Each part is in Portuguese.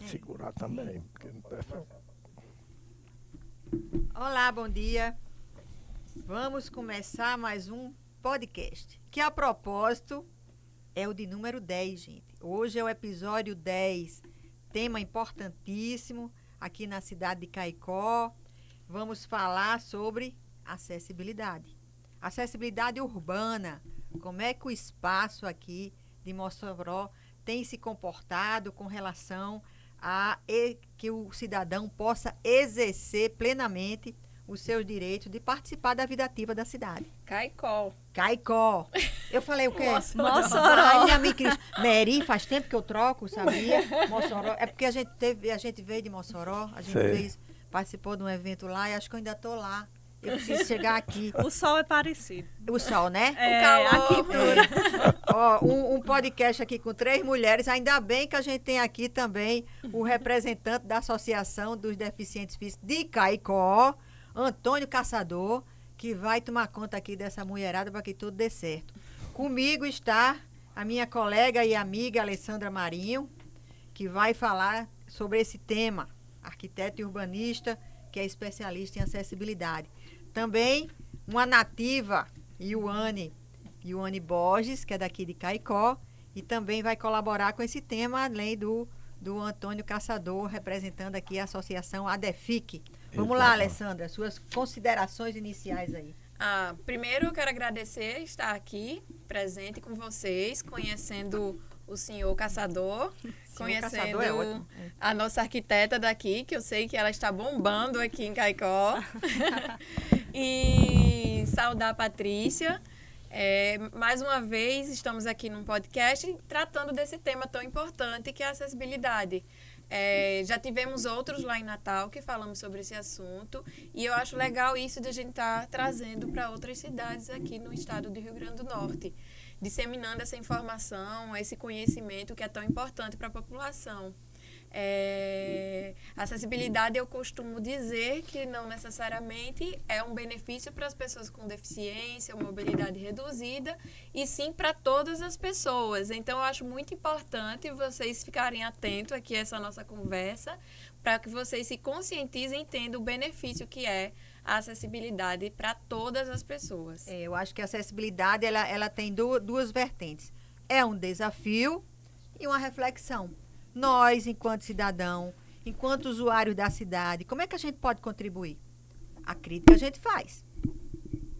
segurar também, porque não tá... Olá, bom dia. Vamos começar mais um podcast, que a propósito é o de número 10, gente. Hoje é o episódio 10, tema importantíssimo aqui na cidade de Caicó. Vamos falar sobre acessibilidade. Acessibilidade urbana, como é que o espaço aqui de Mossoró tem se comportado com relação a que o cidadão possa exercer plenamente os seus direitos de participar da vida ativa da cidade. Caicó. Caicó. Eu falei o quê? Mossoró. Ai, minha amiga Cris. Meri, faz tempo que eu troco, sabia? Mossoró. É porque a gente veio de Mossoró, a gente participou de um evento lá e acho que eu ainda estou lá. Eu preciso chegar aqui. O sol é parecido. O sol, né? É, o calor. a quintura. Ó, um podcast aqui com 3 mulheres. Ainda bem que a gente tem aqui também o representante da Associação dos Deficientes Físicos de Caicó, Antônio Caçador, que vai tomar conta aqui dessa mulherada para que tudo dê certo. Comigo está a minha colega e amiga Alessandra Marinho, que vai falar sobre esse tema, arquiteta e urbanista, que é especialista em acessibilidade. Também uma nativa, Ioane Borges, que é daqui de Caicó, e também vai colaborar com esse tema, além do Antônio Caçador, representando aqui a associação ADEFIC. Vamos lá, Alessandra, suas considerações iniciais aí. Primeiro eu quero agradecer estar aqui, presente com vocês, conhecendo o senhor Caçador, conhecendo a nossa arquiteta daqui, que eu sei que ela está bombando aqui em Caicó. E saudar a Patrícia. Mais uma vez, estamos aqui num podcast tratando desse tema tão importante que é a acessibilidade. Já tivemos outros lá em Natal que falamos sobre esse assunto e eu acho legal isso de a gente estar trazendo para outras cidades aqui no estado do Rio Grande do Norte, disseminando essa informação, esse conhecimento que é tão importante para a população. Acessibilidade, eu costumo dizer que não necessariamente é um benefício para as pessoas com deficiência ou mobilidade reduzida, e sim para todas as pessoas. Então, eu acho muito importante vocês ficarem atentos aqui a essa nossa conversa, para que vocês se conscientizem e entendam o benefício que é a acessibilidade para todas as pessoas. Eu acho que a acessibilidade ela tem duas vertentes. É um desafio e uma reflexão. Nós, enquanto cidadão, enquanto usuário da cidade, como é que a gente pode contribuir? A crítica a gente faz.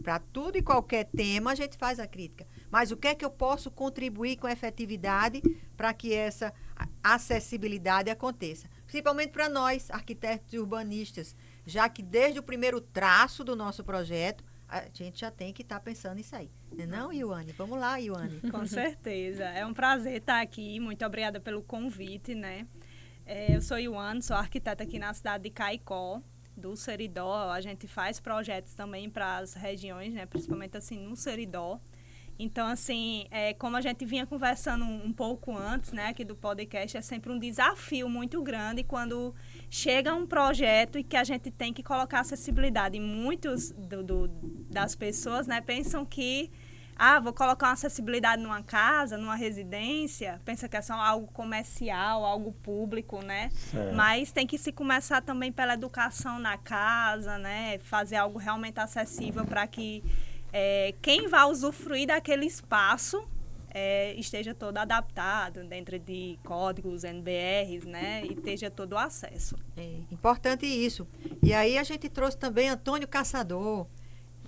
Para tudo e qualquer tema, a gente faz a crítica. Mas o que é que eu posso contribuir com efetividade para que essa acessibilidade aconteça? Principalmente para nós, arquitetos e urbanistas, já que desde o primeiro traço do nosso projeto, a gente já tem que estar pensando nisso aí. Não, Ioane? Vamos lá, Ioane. Com certeza. É um prazer estar aqui. Muito obrigada pelo convite, né? Eu sou Ioane, sou arquiteta aqui na cidade de Caicó, do Seridó. A gente faz projetos também para as regiões, né? Principalmente assim no Seridó. Então, assim, como a gente vinha conversando um pouco antes, né, aqui do podcast, é sempre um desafio muito grande quando chega um projeto e que a gente tem que colocar acessibilidade. E muitos das pessoas, né, pensam que, vou colocar uma acessibilidade numa casa, numa residência, pensa que é só algo comercial, algo público, né? Certo. Mas tem que se começar também pela educação na casa, né, fazer algo realmente acessível para que quem vai usufruir daquele espaço esteja todo adaptado dentro de códigos, NBRs, né? E esteja todo o acesso. Importante isso. E aí a gente trouxe também Antônio Caçador,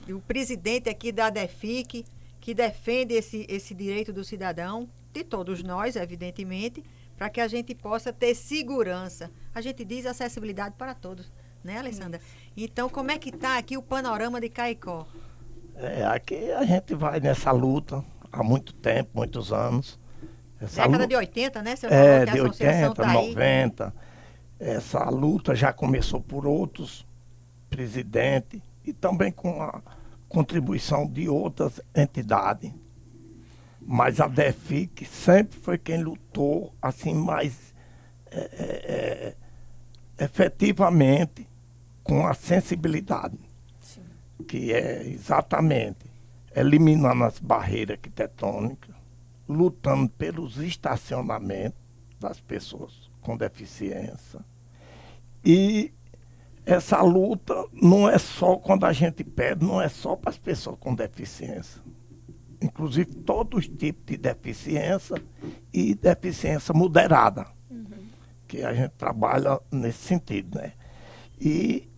o presidente aqui da ADEFIC, que defende esse direito do cidadão, de todos nós, evidentemente, para que a gente possa ter segurança. A gente diz acessibilidade para todos, né, Alessandra? Então, como é que está aqui o panorama de Caicó? Aqui a gente vai nessa luta há muito tempo, muitos anos. Década de 80, né? Você falou que a de associação 80, tá 90. Aí. Essa luta já começou por outros presidentes e também com a contribuição de outras entidades. Mas a DEFIC sempre foi quem lutou assim mais efetivamente com a sensibilidade. Que é exatamente eliminando as barreiras arquitetônicas, lutando pelos estacionamentos, das pessoas com deficiência. E essa luta não é só quando a gente pede, não é só para as pessoas com deficiência. Inclusive todos os tipos de deficiência e deficiência moderada, que a gente trabalha nesse sentido, né? E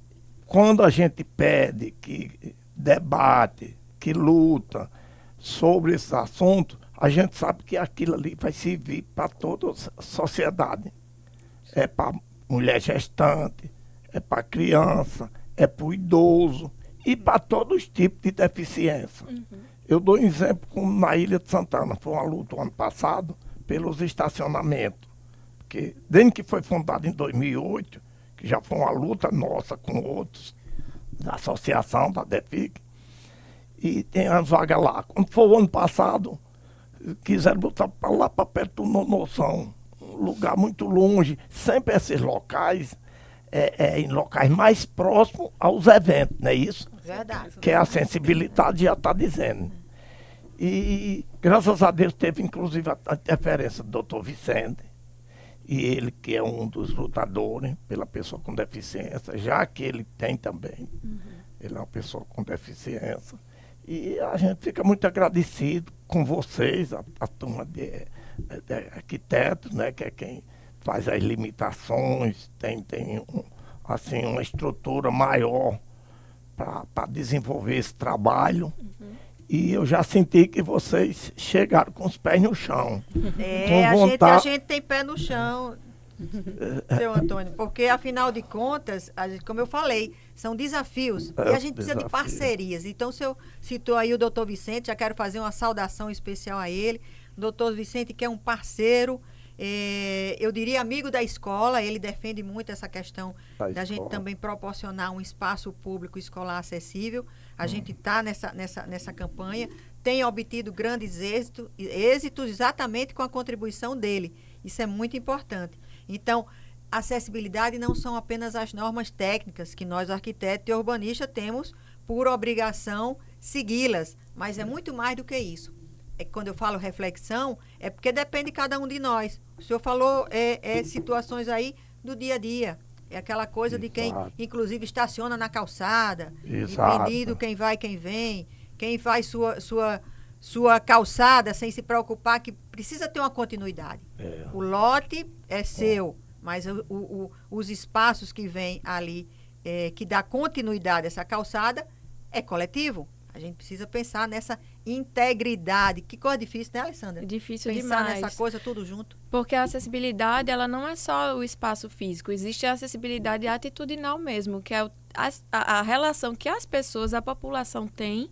quando a gente pede, que debate, que luta sobre esse assunto, a gente sabe que aquilo ali vai servir para toda a sociedade. É para mulher gestante, é para criança, é para o idoso e para todos os tipos de deficiência. Eu dou um exemplo como na Ilha de Santana. Foi uma luta ano passado pelos estacionamentos. Porque desde que foi fundado em 2008, que já foi uma luta nossa com outros da associação, da DEFIC, e tem as vagas lá. Quando foi o ano passado, quiseram botar para lá para perto do Noção, um lugar muito longe. Sempre esses locais em locais mais próximos aos eventos, não é isso? Verdade. Que a sensibilidade já está dizendo. E graças a Deus teve inclusive a interferência do doutor Vicente, e ele que é um dos lutadores pela pessoa com deficiência, já que ele tem também, ele é uma pessoa com deficiência. E a gente fica muito agradecido com vocês, a turma de arquitetos, né, que é quem faz as limitações, tem assim, uma estrutura maior para desenvolver esse trabalho. E eu já senti que vocês chegaram com os pés no chão. A gente tem pé no chão, seu Antônio, porque afinal de contas, como eu falei, são desafios e a gente precisa de parcerias. Então, o senhor citou aí o doutor Vicente, já quero fazer uma saudação especial a ele. O doutor Vicente, que é um parceiro, eu diria amigo da escola, ele defende muito essa questão da gente também proporcionar um espaço público escolar acessível. A gente está nessa campanha, tem obtido grandes êxitos exatamente com a contribuição dele. Isso é muito importante. Então, acessibilidade não são apenas as normas técnicas que nós, arquitetos e urbanistas, temos por obrigação segui-las, mas é muito mais do que isso. Quando eu falo reflexão, é porque depende de cada um de nós. O senhor falou situações aí do dia a dia. É aquela coisa de quem, inclusive, estaciona na calçada, impedindo quem vai, quem vem, quem faz sua calçada sem se preocupar, que precisa ter uma continuidade. O lote é seu, mas os espaços que vêm ali, que dá continuidade a essa calçada, é coletivo. A gente precisa pensar nessa integridade. Que coisa difícil, né, Alessandra? Difícil pensar demais. nessa coisa tudo junto. Porque a acessibilidade, ela não é só o espaço físico. Existe a acessibilidade atitudinal mesmo, que é a relação que as pessoas, a população tem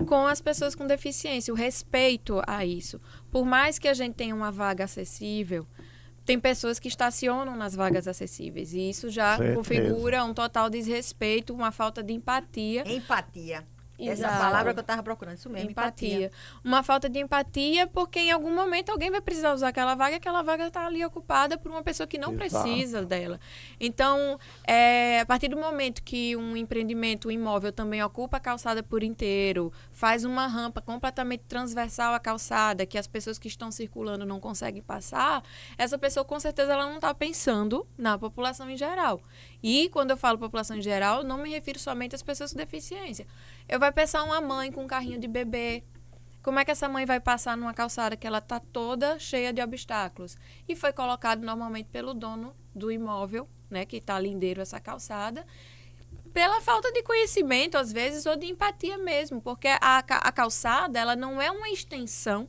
com as pessoas com deficiência, o respeito a isso. Por mais que a gente tenha uma vaga acessível, tem pessoas que estacionam nas vagas acessíveis. E isso já configura um total desrespeito, uma falta de empatia. Empatia. Essa Exato. palavra que eu estava procurando, isso mesmo, empatia. Uma falta de empatia, porque em algum momento alguém vai precisar usar aquela vaga está ali ocupada por uma pessoa que não precisa dela. Então, a partir do momento que um empreendimento, um imóvel também ocupa a calçada por inteiro, faz uma rampa completamente transversal à calçada, que as pessoas que estão circulando não conseguem passar, essa pessoa com certeza ela não está pensando na população em geral. E quando eu falo população em geral, não me refiro somente às pessoas com deficiência. Eu vou pensar uma mãe com um carrinho de bebê. Como é que essa mãe vai passar numa calçada que ela está toda cheia de obstáculos? E foi colocado normalmente pelo dono do imóvel, né, que está lindeiro essa calçada, pela falta de conhecimento, às vezes, ou de empatia mesmo, porque a calçada ela não é uma extensão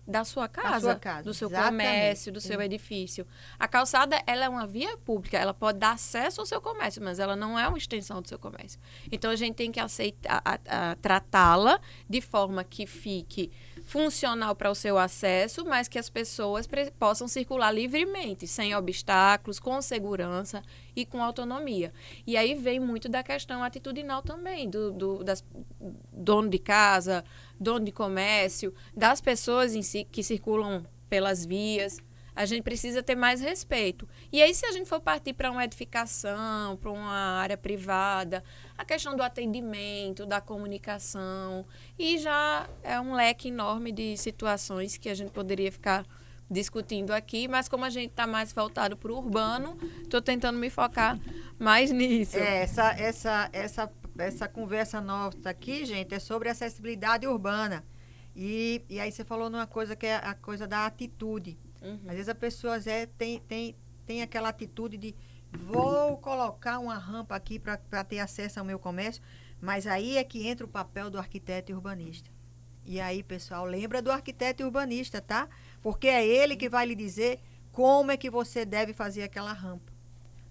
da sua casa, do seu comércio, do seu edifício. A calçada, ela é uma via pública, ela pode dar acesso ao seu comércio, mas ela não é uma extensão do seu comércio. Então, a gente tem que aceitar, tratá-la de forma que fique funcional para o seu acesso, mas que as pessoas possam circular livremente, sem obstáculos, com segurança e com autonomia. E aí vem muito da questão atitudinal também, das dono de casa, dono de comércio, das pessoas em si que circulam pelas vias. A gente precisa ter mais respeito. E aí, se a gente for partir para uma edificação, para uma área privada, a questão do atendimento, da comunicação, e já é um leque enorme de situações que a gente poderia ficar discutindo aqui, mas como a gente está mais voltado para o urbano, estou tentando me focar mais nisso. Essa conversa nossa aqui, gente, é sobre acessibilidade urbana. E aí você falou numa coisa que é a coisa da atitude. Às vezes a pessoa tem aquela atitude de vou colocar uma rampa aqui para ter acesso ao meu comércio, mas aí é que entra o papel do arquiteto e urbanista. E aí, pessoal, lembra do arquiteto e urbanista, tá? Porque é ele que vai lhe dizer como é que você deve fazer aquela rampa.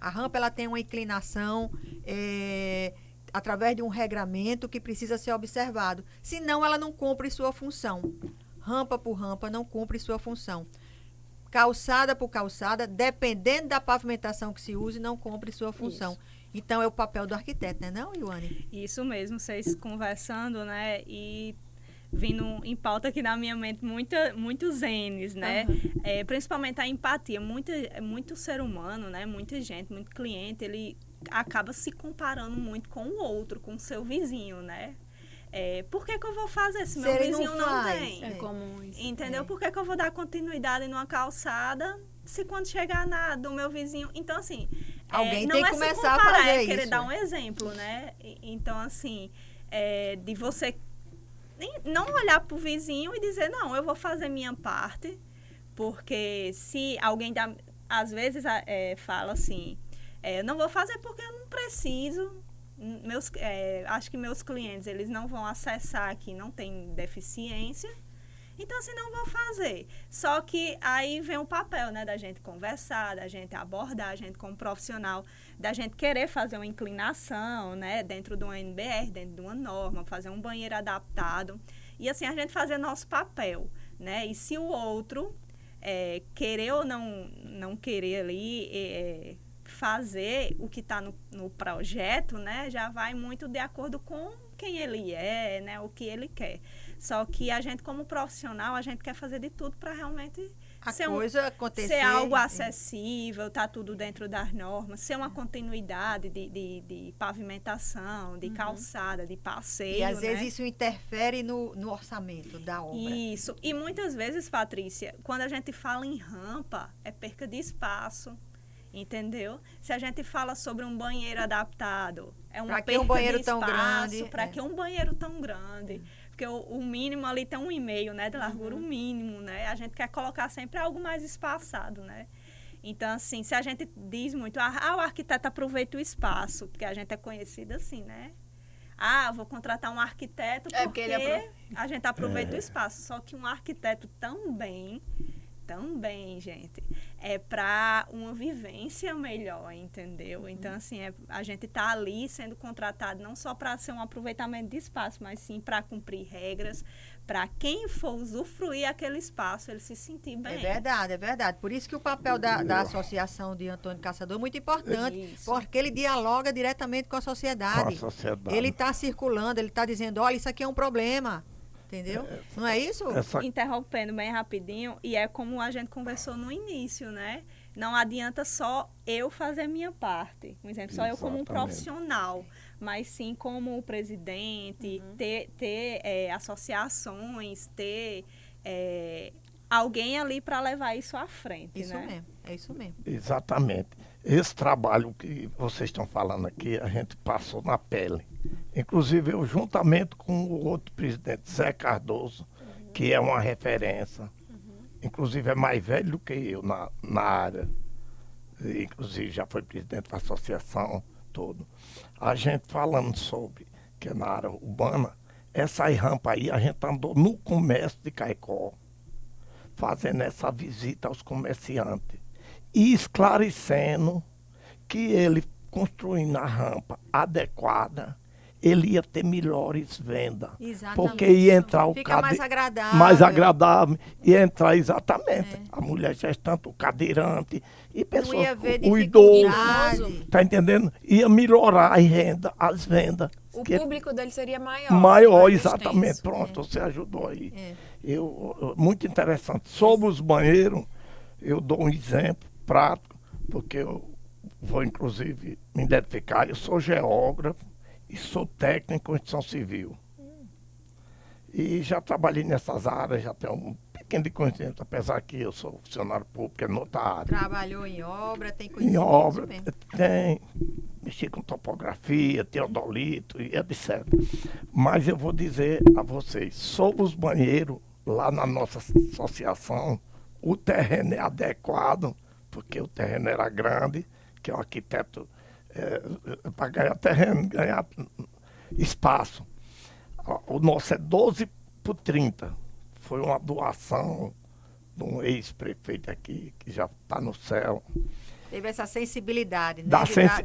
A rampa, ela tem uma inclinação através de um regramento que precisa ser observado. Senão, ela não cumpre sua função. Rampa por rampa, não cumpre sua função. Calçada por calçada, dependendo da pavimentação que se use, não cumpre sua função. Isso. Então, é o papel do arquiteto, né, não, Ioane? Isso mesmo, vocês conversando, né, e vindo em pauta aqui na minha mente muitos N's, né? Principalmente a empatia. Muito ser humano, né? Muita gente, muito cliente, ele acaba se comparando muito com o outro, com o seu vizinho, né? Por que eu vou fazer se meu vizinho não tem? É comum isso. Entendeu? Por que eu vou dar continuidade numa calçada se quando chegar do meu vizinho... Então, assim... Alguém não tem que começar a fazer isso. Querer dar um exemplo, né? Então, assim, de você... não olhar para o vizinho e dizer, não, eu vou fazer minha parte, porque se alguém às vezes fala assim, eu não vou fazer porque eu não preciso, acho que meus clientes, eles não vão acessar aqui, não tem deficiência, então assim, não vou fazer. Só que aí vem o papel, né, da gente conversar, da gente abordar, a gente como profissional, da gente querer fazer uma inclinação, né, dentro de uma NBR, dentro de uma norma, fazer um banheiro adaptado. E assim, a gente fazer nosso papel, né? E se o outro querer ou não querer ali fazer o que está no projeto, né, já vai muito de acordo com quem ele é, né, o que ele quer. Só que a gente, como profissional, a gente quer fazer de tudo para realmente ser algo acessível, tá tudo dentro das normas, ser uma continuidade de pavimentação, de calçada, de passeio. E às vezes né? isso interfere no orçamento da obra. Isso. E muitas vezes, Patrícia, quando a gente fala em rampa, é perca de espaço. Entendeu? Se a gente fala sobre um banheiro adaptado, é uma perca um banheiro de espaço. Tão grande? Para que um banheiro tão grande? Porque o mínimo ali tem 1,5, né? De largura, o mínimo, né? A gente quer colocar sempre algo mais espaçado, né? Então, assim, se a gente diz muito, o arquiteto aproveita o espaço, porque a gente é conhecido assim, né? Vou contratar um arquiteto porque a gente aproveita o espaço. Só que um arquiteto também, gente, é para uma vivência melhor, entendeu? Então, assim, a gente está ali sendo contratado não só para ser um aproveitamento de espaço, mas sim para cumprir regras, para quem for usufruir aquele espaço, ele se sentir bem. É verdade. Por isso que o papel da associação de Antônio Caçador é muito importante, porque ele dialoga diretamente com a sociedade. Ele está circulando, ele está dizendo, olha, isso aqui é um problema. Entendeu? Não é isso? Interrompendo bem rapidinho, e é como a gente conversou no início, né? Não adianta só eu fazer minha parte. Por exemplo, só eu como um profissional, mas sim como presidente, ter associações, ter alguém ali para levar isso à frente. Isso né? mesmo, é isso mesmo. Exatamente. Esse trabalho que vocês estão falando aqui, a gente passou na pele. Inclusive, eu, juntamente com o outro presidente, Zé Cardoso, que é uma referência, inclusive é mais velho do que eu na área, inclusive já foi presidente da associação, todo. A gente falando sobre, que é na área urbana, essa rampa aí, a gente andou no comércio de Caicó, fazendo essa visita aos comerciantes e esclarecendo que ele, construindo a rampa adequada, ele ia ter melhores vendas. Exatamente. Porque ia entrar o Fica mais agradável. Mais agradável. Ia entrar exatamente. A mulher gestante, o cadeirante e pessoas, não ia ver o idoso. dificuldade. Tá entendendo? Ia melhorar as vendas. O público dele seria maior. Maior, exatamente. Pronto, você ajudou aí. Muito interessante. Sobre os banheiros, eu dou um exemplo prático, porque eu vou, inclusive, me identificar. Eu sou geógrafo e sou técnico em construção civil. E já trabalhei nessas áreas, já tenho pouquinho de conhecimento, apesar que eu sou funcionário público, é noutra área. Trabalhou em obra, tem Em conhecimento obra, mesmo. tem, mexi com topografia, teodolito e etc. Mas eu vou dizer a vocês, sobre os banheiros, lá na nossa associação, o terreno é adequado, porque o terreno era grande, que o arquiteto, para ganhar terreno, ganhar espaço. O nosso é 12x30. Foi uma doação de um ex-prefeito aqui, que já está no céu. Teve essa sensibilidade, né?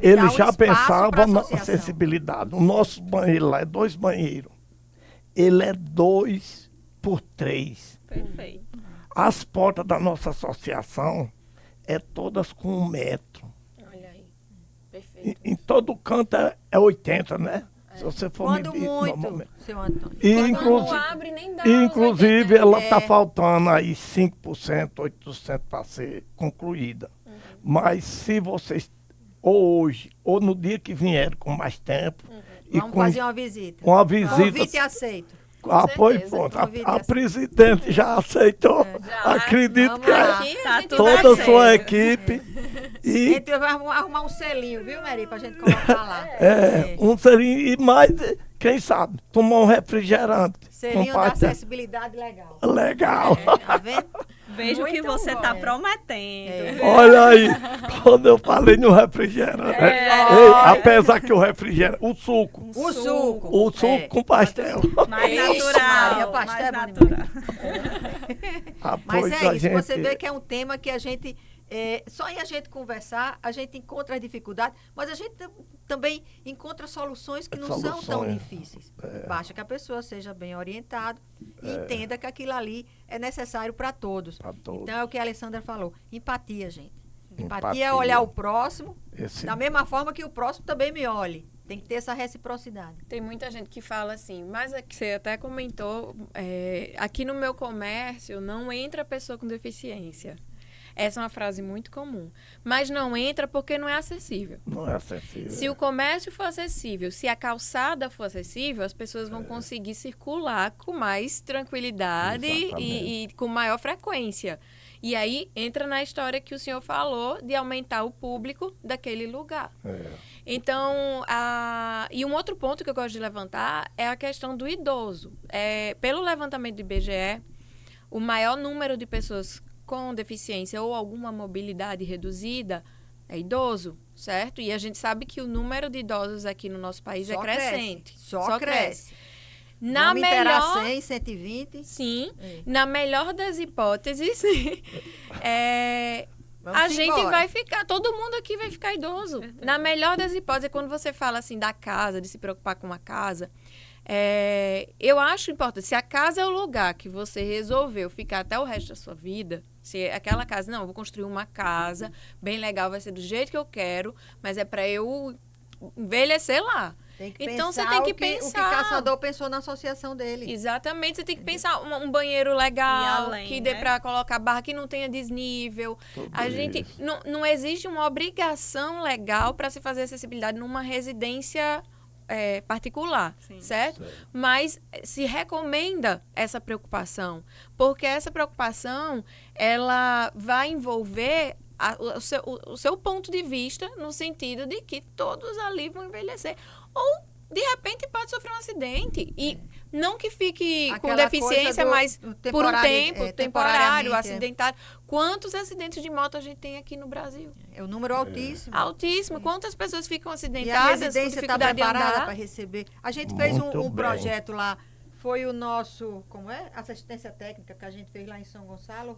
Ele dar um já espaço pensava pra na associação. acessibilidade. O nosso banheiro lá é 2 banheiros. Ele é 2x3. Perfeito. As portas da nossa associação é todas com 1 metro. Olha aí. Perfeito. Em todo canto é 80, né? Se você for Quando medir muito, normalmente. seu Antônio. E, Quando não abre, nem dá os inclusive, 80. ela está É. faltando aí 5%, 8% para ser concluída. Mas se vocês, ou hoje, ou no dia que vierem com mais tempo, e Vamos com fazer uma visita. uma visita. Convite aceito. Pois certeza, pronto, convite a aceito. presidente já aceitou. Já. Acredito Vamos que lá. Aqui a Tá gente tudo vai toda a ver. sua equipe. A E gente vai arrumar um selinho, viu, Mary, pra gente colocar lá. um selinho, e mais, quem sabe, tomar um refrigerante. Selinho com da pastel. acessibilidade legal. Legal. Tá vendo? Vejo que Muito você bom. está prometendo. Olha aí, quando eu falei no refrigerante. Ei, apesar que o refrigerante, o suco O suco. o suco com pastel. Mais Ixi, natural. Maria, pastel é mais bom natural. Ah, Mas pois é a isso, você gente- vê que é um tema que a gente, só em a gente conversar, a gente encontra as dificuldades, mas a gente também encontra soluções que não são tão Soluções. difíceis. Basta que a pessoa seja bem orientada e entenda que aquilo ali é necessário para todos. Pra todos. Então é o que a Alessandra falou, empatia, gente. Empatia Empatia. é olhar o próximo Esse- da mesma forma que o próximo também me olhe. Tem que ter essa reciprocidade. Tem muita gente que fala assim, mas é que você até comentou, aqui no meu comércio não entra pessoa com deficiência. Essa é uma frase muito comum. Mas não entra porque não é acessível. Não é acessível. Se o comércio for acessível, se a calçada for acessível, as pessoas vão conseguir circular com mais tranquilidade e com maior frequência. E aí entra na história que o senhor falou de aumentar o público daquele lugar. Então, e um outro ponto que eu gosto de levantar é a questão do idoso. Pelo levantamento do IBGE, o maior número de pessoas com deficiência ou alguma mobilidade reduzida é idoso, certo? E a gente sabe que o número de idosos aqui no nosso país Só é crescente. cresce. Só cresce. Na Vamos interar melhor... 100, 120. Sim. É. Na melhor das hipóteses, Vamos a gente embora. vai ficar, todo mundo aqui vai ficar idoso. Na melhor das hipóteses, quando você fala assim da casa, de se preocupar com uma casa, eu acho importante, se a casa é o lugar que você resolveu ficar até o resto da sua vida, se aquela casa, não, eu vou construir uma casa bem legal, vai ser do jeito que eu quero, mas é para eu envelhecer lá. Tem que Então, você pensar tem que o que o pensar. Caçador pensou na associação dele. Exatamente, você tem que pensar um banheiro legal, E além, que dê né? para colocar barra, que não tenha desnível. Tudo A gente isso. não existe uma obrigação legal para se fazer acessibilidade numa residência particular, Sim. certo? Mas se recomenda essa preocupação, porque essa preocupação ela vai envolver o seu ponto de vista no sentido de que todos ali vão envelhecer. Ou, de repente, pode sofrer um acidente. E não que fique com Aquela deficiência, coisa do- mas do por um temporário- tempo, temporário, temporariamente, acidentário. Quantos acidentes de moto a gente tem aqui no Brasil? É um número altíssimo. Altíssimo. Quantas pessoas ficam E a acidentadas, com residência está dificuldade de preparada andar? para receber. A gente fez Muito um bem. projeto lá, foi o nosso, como é? Assistência técnica que a gente fez lá em São Gonçalo.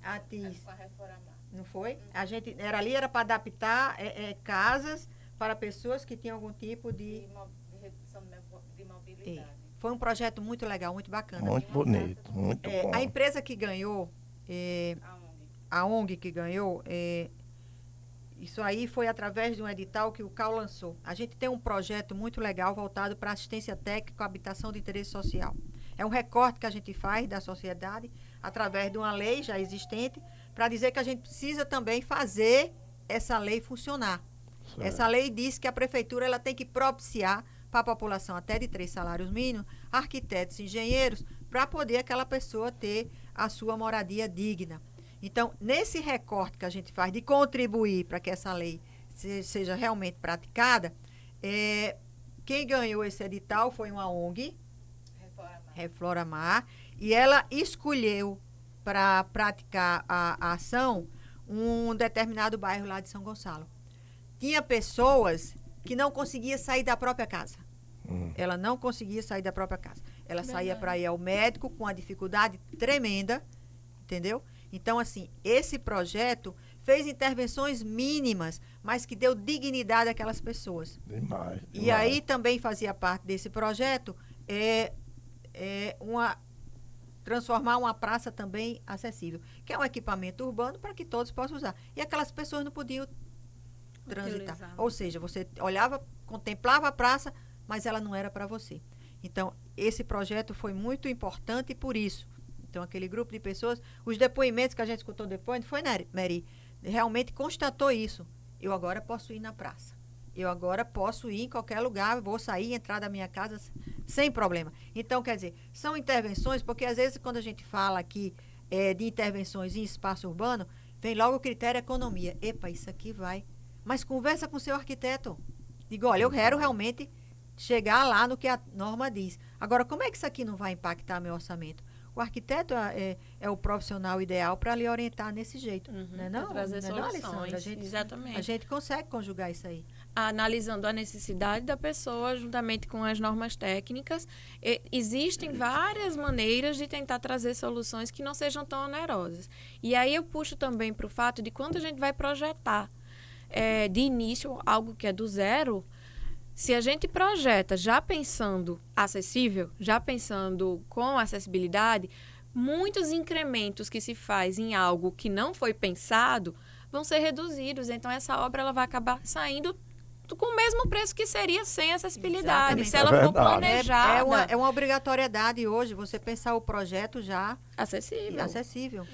ATIS. Não foi? A gente era para adaptar casas para pessoas que tinham algum tipo de redução de mobilidade. Foi um projeto muito legal, muito bacana. Muito bonito, muito bom. A empresa que ganhou, a ONG que ganhou, isso aí foi através de um edital que o CAU lançou. A gente tem um projeto muito legal voltado para assistência técnica, habitação de interesse social. É um recorte que a gente faz da sociedade através de uma lei já existente para dizer que a gente precisa também fazer essa lei funcionar. Certo. Essa lei diz que a prefeitura ela tem que propiciar para a população até de 3 salários mínimos, arquitetos, engenheiros, para poder aquela pessoa ter a sua moradia digna. Então, nesse recorte que a gente faz de contribuir para que essa lei seja realmente praticada, quem ganhou esse edital foi uma ONG, Reflora Mar, e ela escolheu para praticar a ação um determinado bairro lá de São Gonçalo. Tinha pessoas que não conseguiam sair da própria casa. Ela não conseguia sair da própria casa. Ela saía para ir ao médico com uma dificuldade tremenda, entendeu? Então, assim, esse projeto fez intervenções mínimas, mas que deu dignidade àquelas pessoas. Demais. E aí também fazia parte desse projeto transformar uma praça também acessível, que é um equipamento urbano para que todos possam usar. E aquelas pessoas não podiam transitar. Utilizar. Ou seja, você olhava, contemplava a praça, mas ela não era para você. Então, esse projeto foi muito importante por isso. Então, aquele grupo de pessoas, os depoimentos que a gente escutou depois, foi, Mary, realmente constatou isso. Eu agora posso ir na praça. Eu agora posso ir em qualquer lugar, vou sair e entrar da minha casa sem problema. Então, quer dizer, são intervenções, porque às vezes quando a gente fala aqui de intervenções em espaço urbano, vem logo o critério economia. Epa, isso aqui vai. Mas conversa com o seu arquiteto. Diga, olha, eu quero realmente chegar lá no que a norma diz. Agora, como é que isso aqui não vai impactar meu orçamento? O arquiteto é o profissional ideal para lhe orientar nesse jeito. Né, não? Trazer Não é não, soluções. Alessandra? Exatamente. A gente consegue conjugar isso aí. Analisando a necessidade da pessoa, juntamente com as normas técnicas, existem várias maneiras de tentar trazer soluções que não sejam tão onerosas. E aí eu puxo também para o fato de quando a gente vai projetar de início algo que é do zero, se a gente projeta já pensando acessível, já pensando com acessibilidade, muitos incrementos que se faz em algo que não foi pensado vão ser reduzidos. Então, essa obra ela vai acabar saindo com o mesmo preço que seria sem acessibilidade. Exatamente. Se ela for planejada. É uma obrigatoriedade hoje você pensar o projeto já acessível. acessível.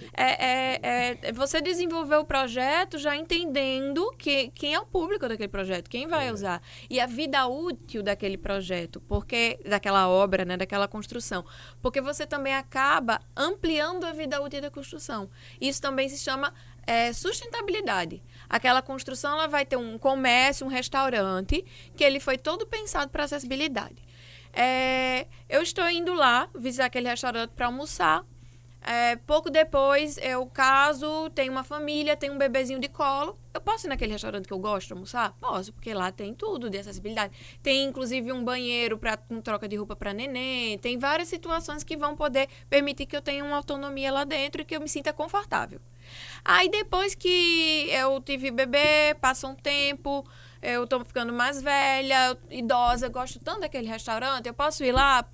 Você desenvolver o projeto já entendendo quem é o público daquele projeto, quem vai usar. E a vida útil daquele projeto, daquela obra, né, daquela construção. Porque você também acaba ampliando a vida útil da construção. Isso também se chama sustentabilidade. Aquela construção ela vai ter um comércio, um restaurante, que ele foi todo pensado para acessibilidade. Eu estou indo lá visitar aquele restaurante para almoçar. Pouco depois eu caso, tenho uma família, tenho um bebezinho de colo. Eu posso ir naquele restaurante que eu gosto de almoçar? Posso, porque lá tem tudo de acessibilidade. Tem inclusive um banheiro com troca de roupa para neném. Tem várias situações que vão poder permitir que eu tenha uma autonomia lá dentro e que eu me sinta confortável. Aí depois que eu tive bebê, passa um tempo, eu tô ficando mais velha, idosa, gosto tanto daquele restaurante, eu posso ir lá?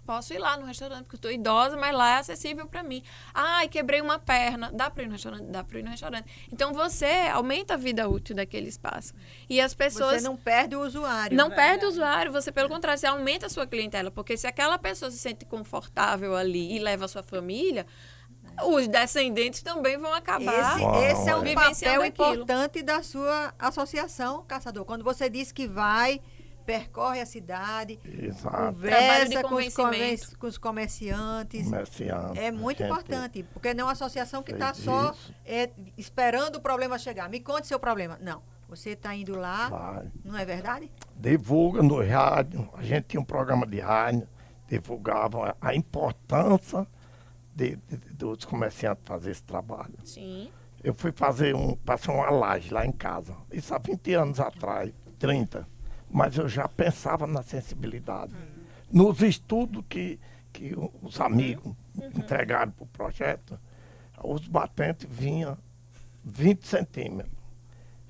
Posso ir lá no restaurante, porque eu estou idosa, mas lá é acessível para mim. Ai, quebrei uma perna. Dá para ir no restaurante? Dá para ir no restaurante. Então, você aumenta a vida útil daquele espaço. E as pessoas... Você não perde o usuário. Não perde o usuário. Você, pelo contrário, você aumenta a sua clientela. Porque se aquela pessoa se sente confortável ali e leva a sua família, os descendentes também vão acabar Esse é um vivenciando papel aquilo. importante da sua associação, Caçador. Quando você diz que percorre a cidade, Exato. conversa convencimento. com os comerciantes. É muito importante, porque não é uma associação que está só esperando o problema chegar. Me conte seu problema. Não, você está indo lá, não é verdade? Divulga no rádio, a gente tinha um programa de rádio, divulgava a importância dos comerciantes fazer esse trabalho. Sim. Eu fui passar uma laje lá em casa, isso há 20 anos atrás, 30. Mas eu já pensava na sensibilidade. Nos estudos que os amigos entregaram para o projeto, os batentes vinham 20 centímetros.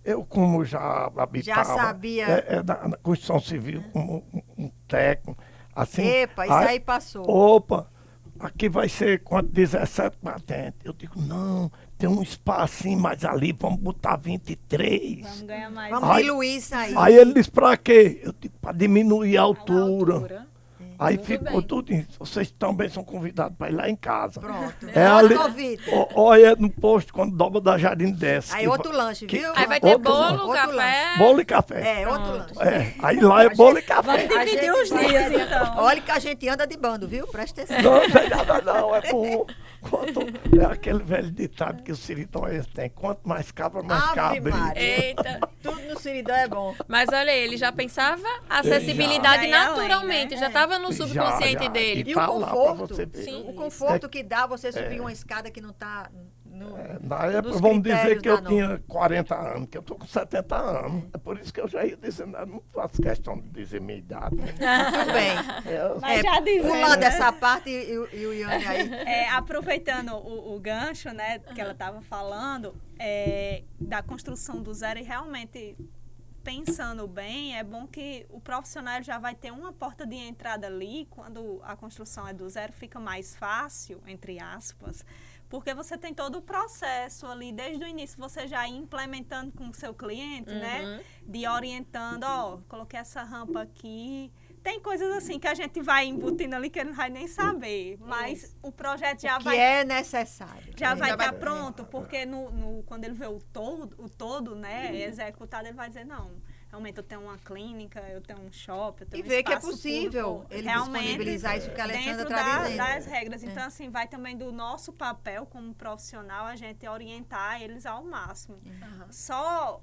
Eu, como já habitava... Já sabia. Na Constituição Civil, como um técnico, assim... Epa, isso aí passou. Opa, aqui vai ser quanto? 17 batentes. Eu digo, não, tem um espacinho mais ali, vamos botar 23. Vamos ganhar mais. Vamos diluir isso aí. Aí ele disse, pra quê? Eu digo, para diminuir a altura. Aí Muito ficou bem. tudo isso. Vocês também são convidados para ir lá em casa. Pronto. É ali, Convite. olha no posto, quando dobra da Jardim desce. Aí outro lanche, viu? Aí vai ter Outro bolo, lanche. café. Bolo e café. É, outro Pronto. lanche. Aí lá é bolo e café. A Dividir gente os vai- dias, então. Olha que a gente anda de bando, viu? Presta atenção. Não, não é nada não, é bom. É aquele velho ditado que o Siritóias tem. Quanto mais cabra, mais Ave cabrito. Maria. Eita. Tudo no Siridó é bom. Mas olha, ele já pensava a acessibilidade Já. naturalmente, Já, já estava no subconsciente Já. dele. E Tá o lá pra conforto, você ver. Sim. o conforto que dá você subir uma escada que não está Na época, nos vamos dizer critérios que eu da tinha 40 anos, que eu tô com 70 anos. É por isso que eu já ia dizendo, eu não faço questão de dizer minha idade. Né? Muito bem. Mas já dizendo, Pulando né? essa parte e o Iane aí. Aproveitando o gancho, né, que ela estava falando, da construção do zero e realmente pensando bem, é bom que o profissional já vai ter uma porta de entrada ali, quando a construção é do zero, fica mais fácil, entre aspas, porque você tem todo o processo ali, desde o início, você já ir implementando com o seu cliente, né, de orientando, coloquei essa rampa aqui. Tem coisas assim que a gente vai embutindo ali que ele não vai nem saber, mas o projeto já Que vai é necessário. já vai Já vai- estar pronto, porque quando ele vê o todo, né, executado, ele vai dizer, não, realmente eu tenho uma clínica, eu tenho um shopping, eu tenho E um ver que é espaço possível público, ele realmente, disponibilizar isso que a Alessandra dentro está dizendo. das regras. Então, assim, vai também do nosso papel como profissional a gente orientar eles ao máximo. Só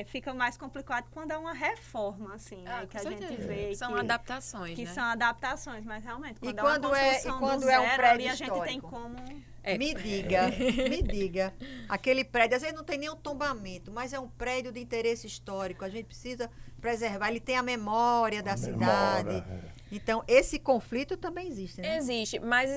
fica mais complicado quando é uma reforma, assim, né, que a gente vê São que adaptações, que né? são adaptações, mas realmente, quando, quando é uma é- construção e quando do é um zero, prédio ali a gente tem histórico? como... Me diga. Aquele prédio, às vezes não tem nenhum tombamento, mas é um prédio de interesse histórico. A gente precisa preservar. Ele tem a memória da cidade. Memória, Então, esse conflito também existe, né? Existe, mas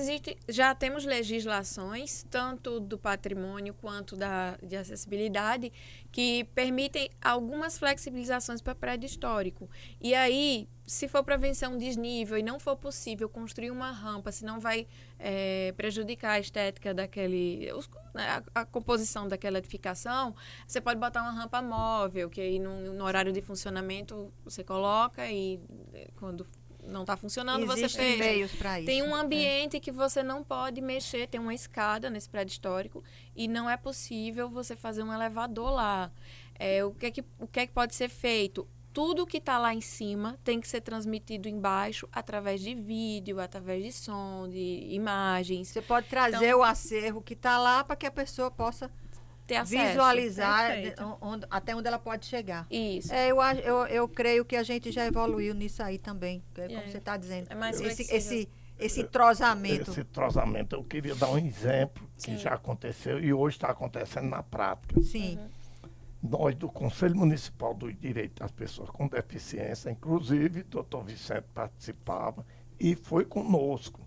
já temos legislações, tanto do patrimônio quanto de acessibilidade, que permitem algumas flexibilizações para prédio histórico. E aí, se for para vencer um desnível e não for possível construir uma rampa, se não vai prejudicar a estética a composição daquela edificação, você pode botar uma rampa móvel, que aí no horário de funcionamento você coloca e quando não está funcionando, você Existem fecha. meios para isso. Tem um ambiente que você não pode mexer, tem uma escada nesse prédio histórico e não é possível você fazer um elevador lá. O que é que pode ser feito? Tudo que está lá em cima tem que ser transmitido embaixo através de vídeo, através de som, de imagens. Você pode trazer Então- o acervo que está lá para que a pessoa possa Ter acesso. visualizar Perfeito. até onde ela pode chegar. Isso. Eu creio que a gente já evoluiu nisso aí também, como É. você está dizendo. É mais esse, flexível. esse entrosamento. Esse entrosamento, eu queria dar um exemplo que Sim. já aconteceu e hoje está acontecendo na prática. Sim. Nós, do Conselho Municipal dos Direitos das Pessoas com Deficiência, inclusive, o doutor Vicente participava e foi conosco.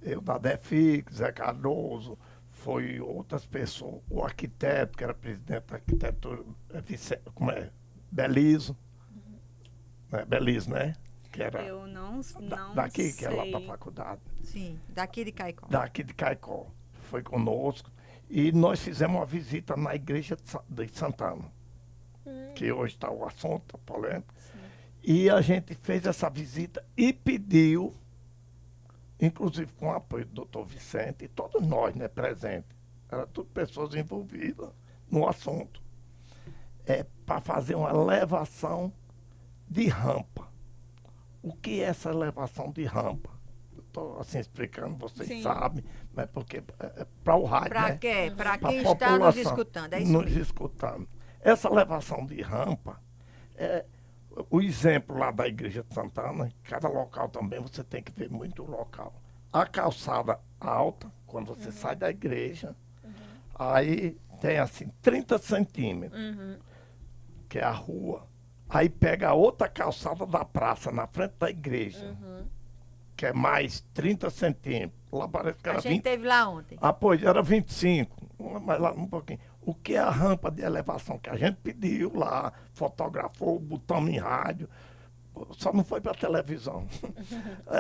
Eu da DEFIC, Zé Cardoso, foi outras pessoas, o arquiteto, que era presidente da arquitetura, Beliso. Beliso, né? Que era Eu não daqui, sei. que é lá da faculdade. Sim, daqui de Caicó. Daqui de Caicó. Foi conosco. E nós fizemos uma visita na igreja de Santana, que hoje está o assunto, a polêmica. E a gente fez essa visita e pediu, inclusive com o apoio do doutor Vicente, e todos nós, né, presentes, eram tudo pessoas envolvidas no assunto, para fazer uma elevação de rampa. O que é essa elevação de rampa? Estou assim explicando, vocês Sim. sabem, mas porque para o rádio, Para né? quê? Para Pra quem está nos população escutando. É isso nos mesmo. escutando. Essa elevação de rampa, o exemplo lá da Igreja de Santana, cada local também você tem que ver muito o local. A calçada alta, quando você sai da igreja, aí tem assim 30 centímetros, que é a rua. Aí pega a outra calçada da praça, na frente da igreja, que é mais 30 centímetros. Lá parece que A era gente 20. teve lá ontem. Ah, pois, era 25, mas lá um pouquinho. O que é a rampa de elevação que a gente pediu lá, fotografou, botamos em rádio, só não foi para televisão.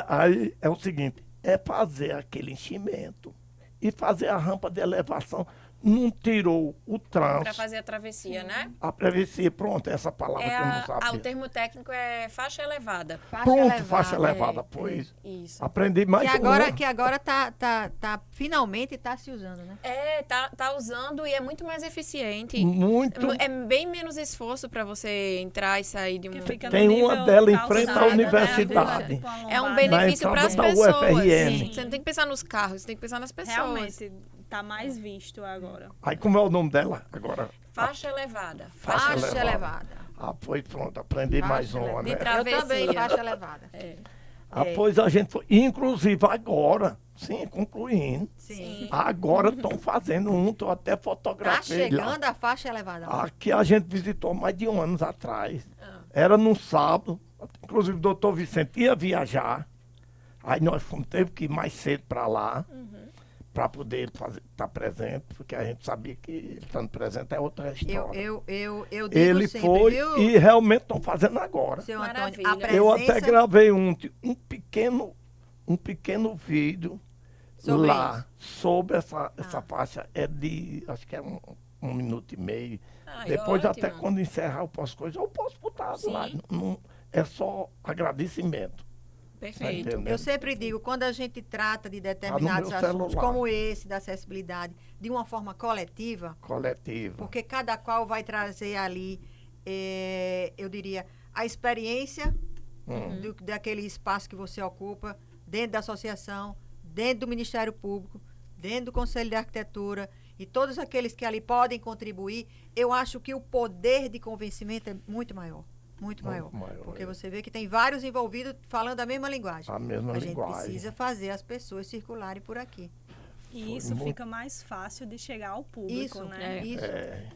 Aí é o seguinte, é fazer aquele enchimento e fazer a rampa de elevação não tirou o Para trânsito, fazer a travessia, né? a travessia, pronto, essa palavra que eu não O sabia. termo técnico é faixa elevada. Pronto, faixa elevada, É, pois. Isso. Aprendi mais Que agora finalmente tá se usando, né? Tá usando e é muito mais eficiente. muito. É bem menos esforço para você entrar e sair de um... Que fica no Tem uma nível dela em calçada, frente à né? universidade. Com a É um lombada. benefício Na para as entrada da pessoas. UFRN. Você não tem que pensar nos carros, você tem que pensar nas pessoas. Realmente, tá mais visto agora. Aí como é o nome dela agora? Faixa elevada. Faixa elevada. Ah, foi pronto, aprendi mais Faixa uma, de né? travessia. Eu também, faixa elevada. Pois a gente foi, inclusive agora, sim, concluindo, Sim. agora estão fazendo um, tô até Tá fotografei lá. chegando a faixa elevada. Aqui a gente visitou mais de 1 ano atrás. Era num sábado, inclusive o doutor Vicente ia viajar. Aí nós teve que ir mais cedo para lá, para poder estar presente, porque a gente sabia que ele estando presente é outra história. Eu digo Ele sempre, foi viu, e realmente estão fazendo agora. seu Antônio, Maravilha. a presença Eu até gravei um pequeno vídeo Sobre lá sobre essa faixa. É de, acho que é 1 minuto e meio. Ai, Depois, ótimo. até quando encerrar, eu posso botar lá. É só agradecimento. Perfeito. Tá entendendo? Eu sempre digo, quando a gente trata de determinados meu assuntos, celular. como esse da acessibilidade, de uma forma coletiva, Coletivo. porque cada qual vai trazer ali, eu diria, a experiência daquele espaço que você ocupa, dentro da associação, dentro do Ministério Público, dentro do Conselho de Arquitetura, e todos aqueles que ali podem contribuir, eu acho que o poder de convencimento é muito maior. Muito maior. Porque você vê que tem vários envolvidos falando a mesma linguagem. A mesma gente linguagem. precisa fazer as pessoas circularem por aqui. E isso fica mais fácil de chegar ao público, Isso, né? isso.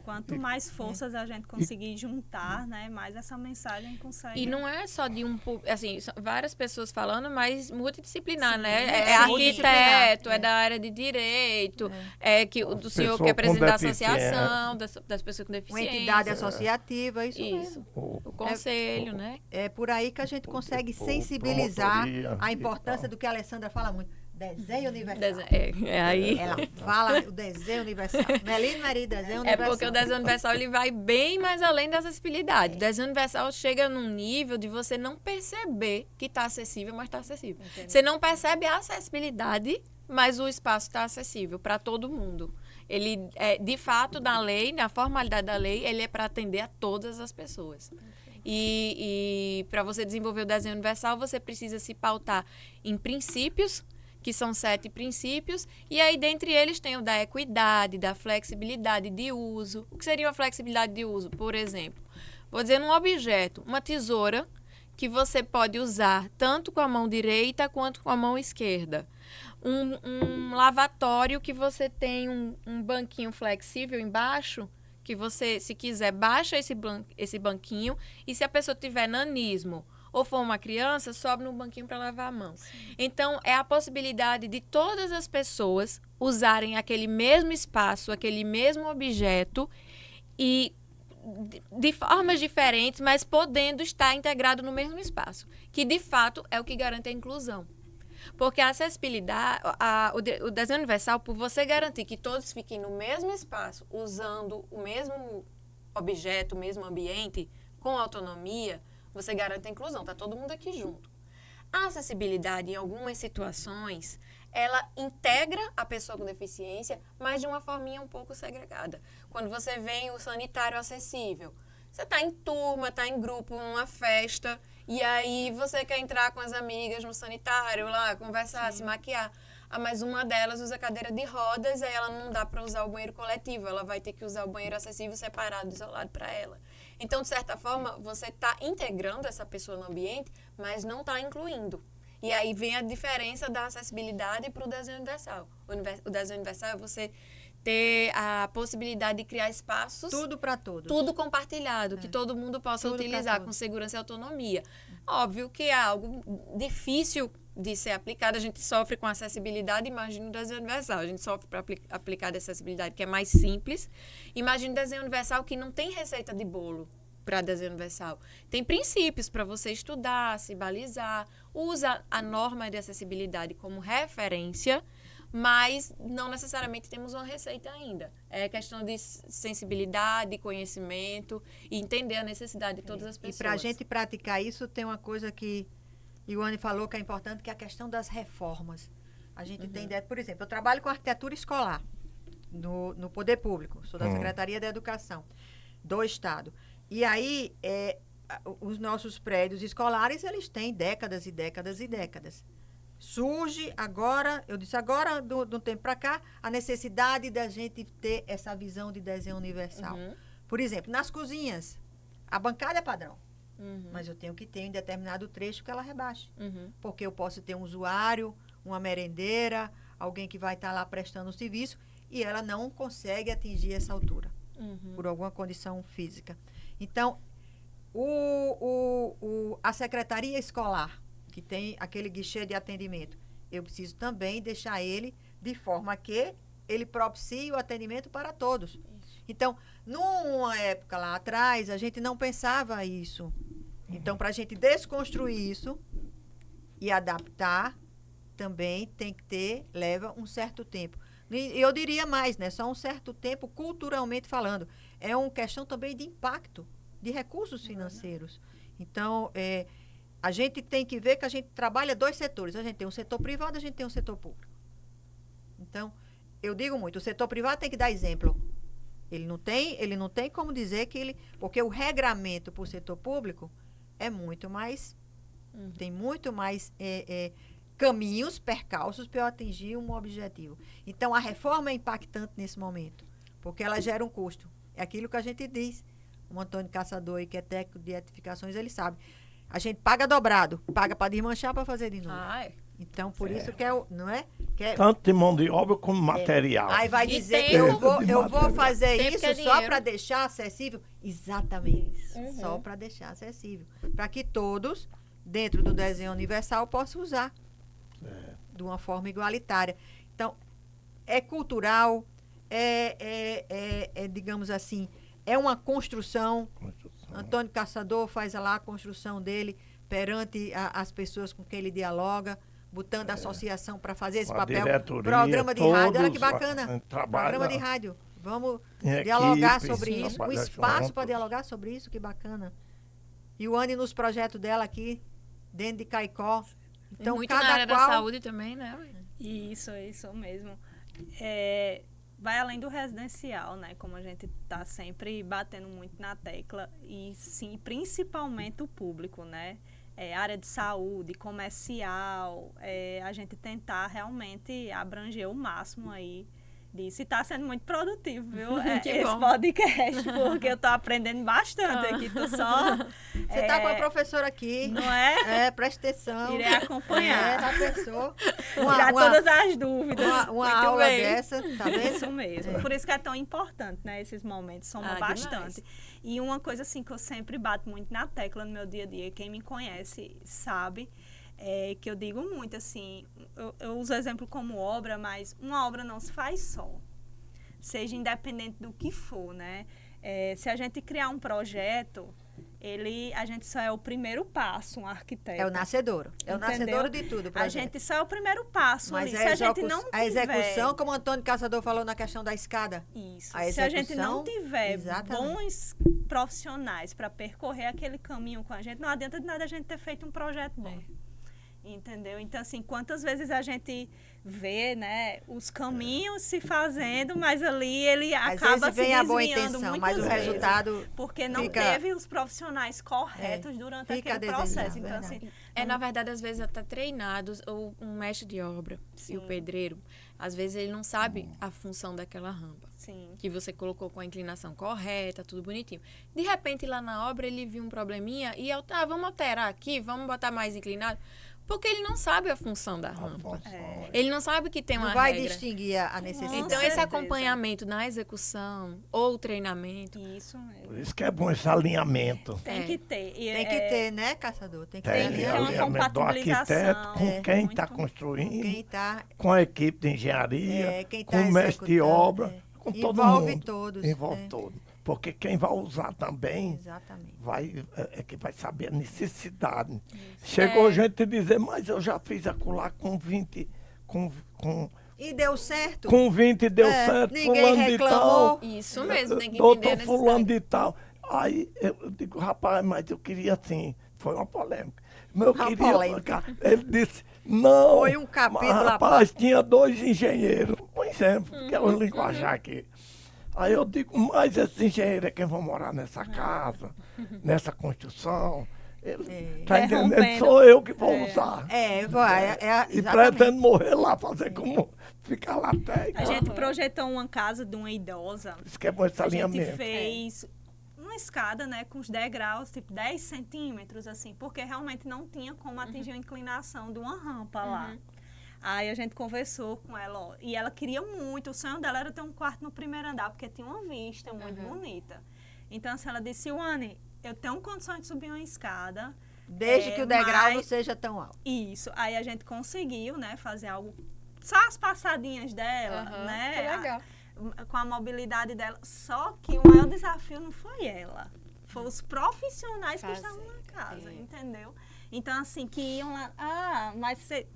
Quanto mais forças a gente conseguir juntar, né, mais essa mensagem consegue. E não é só de um público, assim, são várias pessoas falando, mas multidisciplinar, Sim, né? é É multidisciplinar, arquiteto, é da área de direito, é que do senhor que é pessoas presidente com da deficiência. associação, das pessoas com Uma deficiência. entidade associativa, isso Isso. mesmo. O conselho, né? É por aí que a gente consegue promotoria sensibilizar a e importância tal. do que a Alessandra fala muito. Desenho universal. Aí. Ela fala o desenho universal. Melina Maria, desenho É universal. porque o desenho universal ele vai bem mais além da acessibilidade. O desenho universal chega num nível de você não perceber que está acessível, mas está acessível. Entendi. Você não percebe a acessibilidade, mas o espaço está acessível para todo mundo. Ele, de fato, na lei, na formalidade da lei, ele é para atender a todas as pessoas. E para você desenvolver o desenho universal, você precisa se pautar em princípios, que são 7 princípios, e aí dentre eles tem o da equidade, da flexibilidade de uso. O que seria uma flexibilidade de uso? Por exemplo, vou dizer um objeto, uma tesoura, que você pode usar tanto com a mão direita quanto com a mão esquerda. Um lavatório que você tem um banquinho flexível embaixo, que você, se quiser, baixa esse banquinho, e se a pessoa tiver nanismo ou for uma criança, sobe no banquinho para lavar a mão. Então, é a possibilidade de todas as pessoas usarem aquele mesmo espaço, aquele mesmo objeto, e de formas diferentes, mas podendo estar integrado no mesmo espaço, que de fato é o que garante a inclusão. Porque a acessibilidade, o desenho universal, por você garantir que todos fiquem no mesmo espaço, usando o mesmo objeto, o mesmo ambiente, com autonomia, você garante a inclusão, está todo mundo aqui junto. A acessibilidade, em algumas situações, ela integra a pessoa com deficiência, mas de uma forminha um pouco segregada. Quando você vê o sanitário acessível, você está em turma, está em grupo, numa festa, e aí você quer entrar com as amigas no sanitário, lá, conversar, se maquiar. Mas uma delas usa cadeira de rodas, aí ela não dá para usar o banheiro coletivo, ela vai ter que usar o banheiro acessível separado, isolado para ela. Então, de certa forma, você está integrando essa pessoa no ambiente, mas não está incluindo. E aí vem a diferença da acessibilidade para o desenho universal. O desenho universal é você ter a possibilidade de criar espaços... Tudo para todos. Tudo compartilhado, que todo mundo possa Tudo utilizar com segurança e autonomia. Óbvio que é algo difícil de ser aplicado. A gente sofre com acessibilidade, imagina o desenho universal. A gente sofre para aplicar a acessibilidade, que é mais simples. Imagina o desenho universal que não tem receita de bolo para desenho universal. Tem princípios para você estudar, se balizar. Usa a norma de acessibilidade como referência, mas não necessariamente temos uma receita ainda. É questão de sensibilidade, conhecimento e entender a necessidade de todas as pessoas. E para a gente praticar isso, tem uma coisa que Ioane falou que é importante, que é a questão das reformas. A gente tem ideia, por exemplo, eu trabalho com arquitetura escolar no Poder Público, sou da Secretaria da Educação do Estado. E aí, os nossos prédios escolares, eles têm décadas e décadas e décadas. Surge agora, eu disse agora, do tempo para cá, a necessidade da gente ter essa visão de desenho universal. Por exemplo, nas cozinhas, a bancada é padrão, mas eu tenho que ter em determinado trecho que ela rebaixe. Porque eu posso ter um usuário, uma merendeira, alguém que vai estar lá prestando o serviço e ela não consegue atingir essa altura, por alguma condição física. Então, a secretaria escolar, que tem aquele guichê de atendimento, eu preciso também deixar ele de forma que ele propicie o atendimento para todos. Então, numa época lá atrás, a gente não pensava isso. Então, para a gente desconstruir isso e adaptar, também tem que leva um certo tempo. E eu diria mais, né? Só um certo tempo, culturalmente falando. É uma questão também de impacto, de recursos financeiros. Então, a gente tem que ver que a gente trabalha 2 setores. A gente tem um setor privado, a gente tem um setor público. Então, eu digo muito, o setor privado tem que dar exemplo. Ele não tem como dizer que ele... Porque o regramento para o setor público é muito mais... Tem muito mais caminhos, percalços para eu atingir um objetivo. Então, a reforma é impactante nesse momento, porque ela gera um custo. É aquilo que a gente diz. O Antônio Caçador, que é técnico de edificações, ele sabe. A gente paga dobrado, paga para desmanchar, para fazer de novo. Então, por isso que não é? Tanto de mão de obra como material. Aí vai dizer que tempo, eu vou fazer tempo isso é só dinheiro. para deixar acessível? Exatamente. Só para deixar acessível. Para que todos, dentro do desenho universal, possam usar de uma forma igualitária. Então, é cultural, digamos assim, é uma construção. Antônio Caçador faz lá a construção dele perante as pessoas com quem ele dialoga, botando a associação para fazer esse papel. Programa de rádio, olha que bacana. Programa de rádio. Vamos dialogar sobre isso. Um espaço para dialogar sobre isso, que bacana. E o Anne nos projetos dela aqui, dentro de Caicó. Então, muito cada na área qual... da saúde também, né? Isso mesmo. Vai além do residencial, né? Como a gente está sempre batendo muito na tecla. E sim, principalmente o público, né? Área de saúde, comercial, a gente tentar realmente abranger o máximo aí disso. E está sendo muito produtivo, viu? Esse bom. podcast, porque eu estou aprendendo bastante aqui. Tô só... Você está com a professora aqui. Não é? Presta atenção. Irei acompanhar. Já pensou? Tirar todas as dúvidas. Uma Muito aula bem. dessa, tá vendo? Isso mesmo. Por isso que é tão importante, né? Esses momentos somam bastante. E uma coisa assim que eu sempre bato muito na tecla no meu dia a dia, quem me conhece sabe, que eu digo muito assim, eu uso o exemplo como obra, mas uma obra não se faz só. Seja independente do que for, né? Se a gente criar um projeto, a gente só é o primeiro passo, um arquiteto. É o nascedouro. É o Entendeu? nascedouro de tudo. A gente só é o primeiro passo. Mas ali. Se a gente não a execução, tiver... como o Antônio Caçador falou na questão da escada. Isso. A Se a gente não execução, tiver exatamente. bons profissionais para percorrer aquele caminho com a gente, não adianta de nada a gente ter feito um projeto bom. Entendeu? Então, assim, quantas vezes a gente vê, né, os caminhos se fazendo, mas ali ele acaba se vem a boa desviando intenção, muitas mas o vezes, resultado porque não fica- teve os profissionais corretos durante fica aquele a desejar, processo. Então, verdade. assim, Na verdade, às vezes até treinados, ou um mestre de obra e o pedreiro, às vezes ele não sabe a função daquela rampa. sim. Que você colocou com a inclinação correta, tudo bonitinho. De repente, lá na obra, ele viu um probleminha e vamos alterar aqui, vamos botar mais inclinado. Porque ele não sabe a função da rampa. Ele não sabe que tem uma Não vai regra. distinguir a necessidade. Então, esse certeza. acompanhamento na execução ou treinamento, Isso mesmo. Por isso que é bom esse alinhamento. Tem que ter. E Tem que ter, né, Caçador? Tem que Tem ter que ter uma alinhamento. alinhamento do arquiteto com compatibilização, quem está muito. construindo, Quem está com a equipe de engenharia, quem tá com o mestre de executando, obra, com todo Envolve mundo. todos, Envolve né? todos. Porque quem vai usar também Exatamente. que vai saber a necessidade. Chegou gente a dizer, mas eu já fiz acolá com 20, com E deu certo? Com 20 deu certo, ninguém fulano de reclamou. tal. Isso mesmo, tem que entender a Doutor necessidade. fulano de tal. Aí eu digo, rapaz, mas eu queria assim. Foi uma polêmica. Mas eu Uma queria polêmica. trocar. Ele disse, não. Foi um capítulo mas, à rapaz, tinha 2 engenheiros. Um exemplo, que é o linguajar aqui. Aí eu digo, mas esses engenheiros é quem vão morar nessa casa, nessa construção. Ele, tá entendendo? Interrompendo. Sou eu que vou usar. Exatamente. E pretendo morrer lá, fazer como ficar lá até. A gente projetou uma casa de uma idosa. Isso que é bom esse A gente alinhamento. fez uma escada, né, com os degraus, tipo 10 centímetros, assim, porque realmente não tinha como atingir a inclinação de uma rampa lá. Aí a gente conversou com ela, ó, e ela queria muito, o sonho dela era ter um quarto no primeiro andar, porque tinha uma vista muito bonita. Então, assim, ela disse, Wane, eu tenho condições de subir uma escada. Desde que o degrau mas- não seja tão alto. Isso, aí a gente conseguiu, né, fazer algo, só as passadinhas dela, né? Que legal. Com a mobilidade dela. Só que o maior desafio não foi ela. Foi os profissionais que estavam na casa, entendeu? Então, assim, que iam lá, mas você...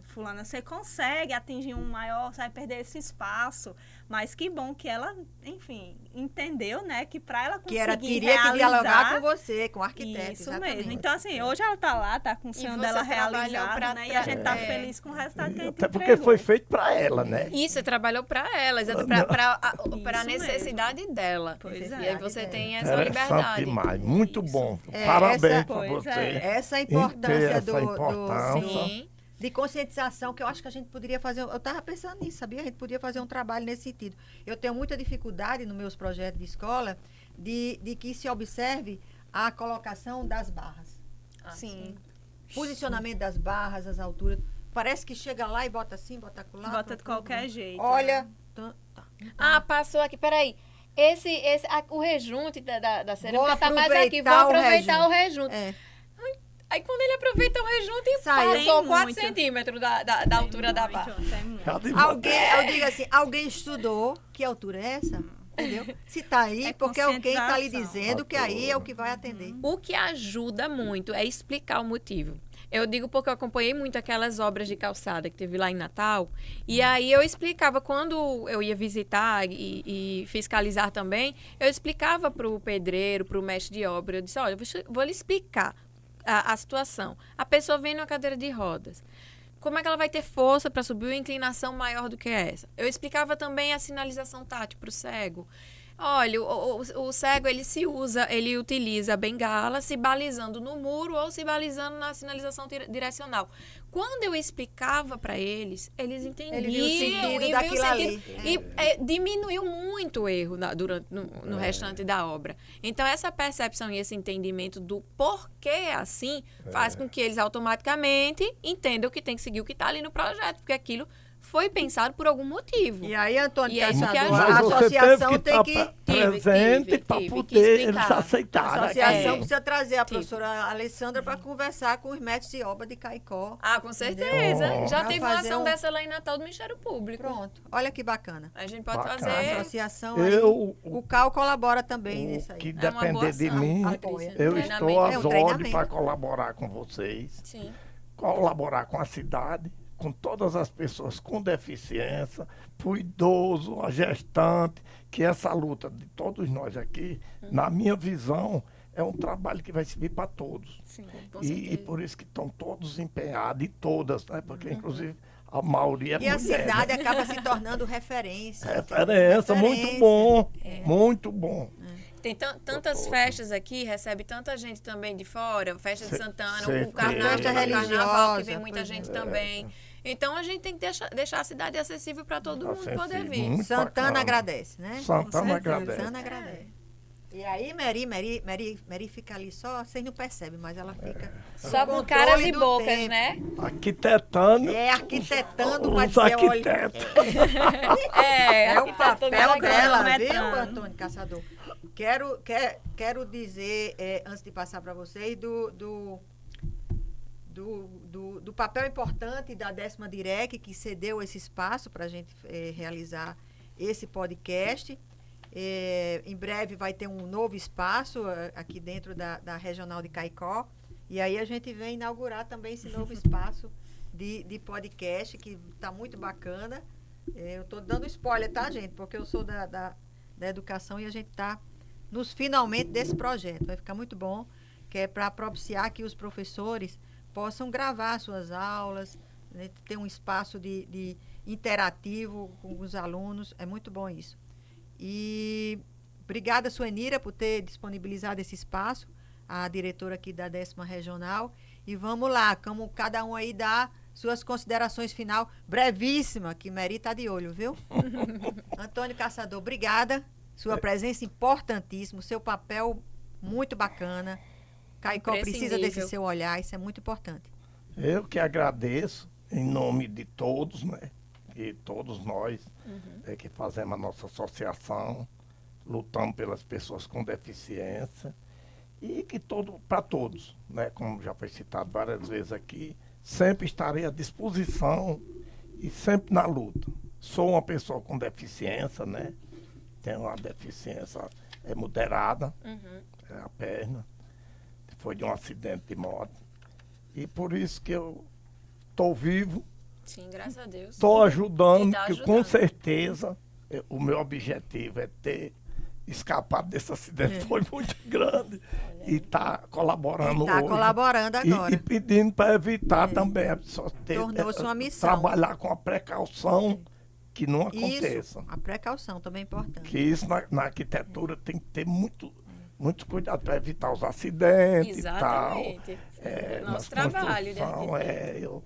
fulana, você consegue atingir um maior, você vai perder esse espaço, mas que bom que ela, enfim, entendeu, né, que para ela conseguir Queria que dialogar com você, com o arquiteto. isso exatamente. mesmo. Então, assim, hoje ela tá lá, tá com o sonho você dela trabalhou realizado, pra né, e a gente tá é. feliz com o resultado que a gente Até porque entregou. foi feito para ela, né? Isso, você trabalhou para ela, para a Isso necessidade dela. Pois E é. aí você tem essa Interessante liberdade. demais, muito Isso. bom. É, Parabéns essa- para Pois você. é. Essa Em ter importância essa importância. Sim. de conscientização, que eu acho que a gente poderia fazer. Eu estava pensando nisso, sabia? A gente podia fazer um trabalho nesse sentido. Eu tenho muita dificuldade nos meus projetos de escola de que se observe a colocação das barras. Sim. Posicionamento das barras, as alturas. Parece que chega lá e bota assim, bota acolá. Bota de qualquer jeito. Olha. né? Ah, passou aqui, peraí. O rejunte da cerâmica Vou tá mais aqui. Vou aproveitar o aproveitar o rejunte. É. Aí quando ele aproveita o rejunte, Saiu. passou Tem 4 muito. centímetros da altura da barra. Tem muito. Já de Eu digo assim, alguém estudou, que altura é essa? Entendeu? Se tá aí, É porque alguém tá lhe conscientização. dizendo que aí é o que vai atender. O que ajuda muito é explicar o motivo. Eu digo porque eu acompanhei muito aquelas obras de calçada que teve lá em Natal. E aí eu explicava, quando eu ia visitar e fiscalizar também, eu explicava para o pedreiro, para o mestre de obra. Eu disse, olha, vou lhe explicar a situação. A pessoa vem numa cadeira de rodas. Como é que ela vai ter força para subir uma inclinação maior do que essa? Eu explicava também a sinalização tátil para o cego. Olha, o cego, ele utiliza a bengala se balizando no muro ou se balizando na sinalização direcional. Quando eu explicava para eles entendiam. Ele viu o sentido e viu o daquilo sentido. ali. E diminuiu muito o erro no restante da obra. Então, essa percepção e esse entendimento do porquê é assim faz com que eles automaticamente entendam que tem que seguir o que está ali no projeto, porque aquilo foi pensado por algum motivo. E aí, Antônio E é isso que Caçador, ajuda. a Mas você associação teve que tem que. estar Tive presente para que poder eles explicar. A aceitarem. associação É. precisa trazer a Tipo. professora Alessandra para conversar com os mestres de obra de Caicó. Ah, com certeza. Entendeu? Já Pra teve uma fazer ação um- dessa lá em Natal do Ministério Público. Pronto. Olha que bacana. A gente pode Bacana. A fazer. associação aí, Eu, o CAL colabora também nisso o aí. que É uma boa depender de ação, mim, Patrícia. eu Treinamento. estou É um às ordens treinamento. para colaborar com vocês, Sim. colaborar com a cidade, com todas as pessoas com deficiência, para o idoso, a gestante, que essa luta de todos nós aqui, na minha visão, é um trabalho que vai servir para todos. Sim. Com E certeza. por isso que estão todos empenhados, e todas, né? Porque inclusive a maioria é E a mulher, cidade né? acaba se tornando referência. Referência, muito bom, muito bom. Tem tantas festas aqui, recebe tanta gente também de fora, festa de Santana, o certeza. carnaval, Festa carnaval que vem religiosa, muita pois gente é. também. Então a gente tem que deixar a cidade acessível para todo mundo Acessível, poder vir. muito Santana bacana. agradece, né? Santana certeza. agradece. Santana agradece. E aí, Mary fica ali só, vocês não percebem, mas ela fica. Só no com caras controle e do bocas, tempo. né? Arquitetando É, arquitetando, mas os você olha. arquitetos. É o papel dela, viu, cronometrando. Antônio Caçador? Quero dizer, antes de passar para vocês, do papel importante da 10ª DIREC, que cedeu esse espaço para a gente realizar esse podcast. Em breve vai ter um novo espaço aqui dentro da Regional de Caicó. E aí a gente vem inaugurar também esse novo espaço de podcast, que está muito bacana. Eu estou dando spoiler, tá, gente? Porque eu sou da educação e a gente está nos finalmente desse projeto. Vai ficar muito bom, que é para propiciar que os professores possam gravar suas aulas, né, ter um espaço de interativo com os alunos. É muito bom isso. E obrigada, Suenira, por ter disponibilizado esse espaço, a diretora aqui da 10ª Regional. E vamos lá, como cada um aí dá suas considerações final, brevíssima, que Meri está de olho, viu? Antônio Caçador, obrigada. Sua presença importantíssima, seu papel muito bacana. Caicó precisa desse seu olhar, isso é muito importante. Eu que agradeço, em nome de todos, né? E todos nós que fazemos a nossa associação, lutamos pelas pessoas com deficiência, e que para todos, né? Como já foi citado várias vezes aqui, sempre estarei à disposição e sempre na luta. Sou uma pessoa com deficiência, né? Tenho uma deficiência moderada, é a perna, foi de um acidente de moto. E por isso que eu estou vivo. Sim, graças a Deus. Estou ajudando, E tá porque com certeza o meu objetivo é ter escapado desse acidente, foi muito grande. E está colaborando Está hoje. colaborando agora. E pedindo para evitar também a pessoa ter, Tornou-se uma missão. trabalhar com a precaução que não aconteça. Isso, a precaução também é importante. Que isso na arquitetura tem que ter muito cuidado para evitar os acidentes Exatamente. e tal. Nosso trabalho de construção, arquiteto. eu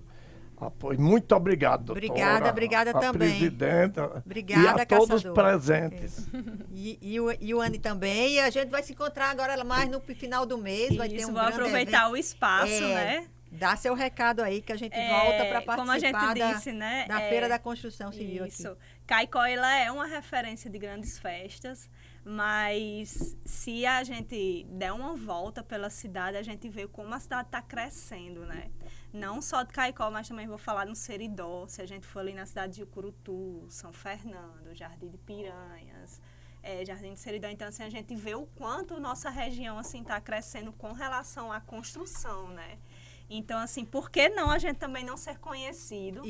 apoio. Muito obrigado, doutora. Obrigada a também. Presidenta. Obrigada, e a todos Caçador. presentes. E o Anne também. E a gente vai se encontrar agora mais no final do mês. Vai ter Isso, um vou grande aproveitar evento. o espaço, né? Dá seu recado aí, que a gente volta para participar como a gente disse, né? da Feira da Construção Civil Isso. aqui. Caicó, ela é uma referência de grandes festas, mas se a gente der uma volta pela cidade, a gente vê como a cidade está crescendo, né? Não só de Caicó, mas também vou falar no Seridó, se a gente for ali na cidade de Ucurutu, São Fernando, Jardim de Piranhas, Jardim de Seridó. Então, assim, a gente vê o quanto nossa região, assim, está crescendo com relação à construção, né? Então, assim, por que não a gente também não ser conhecido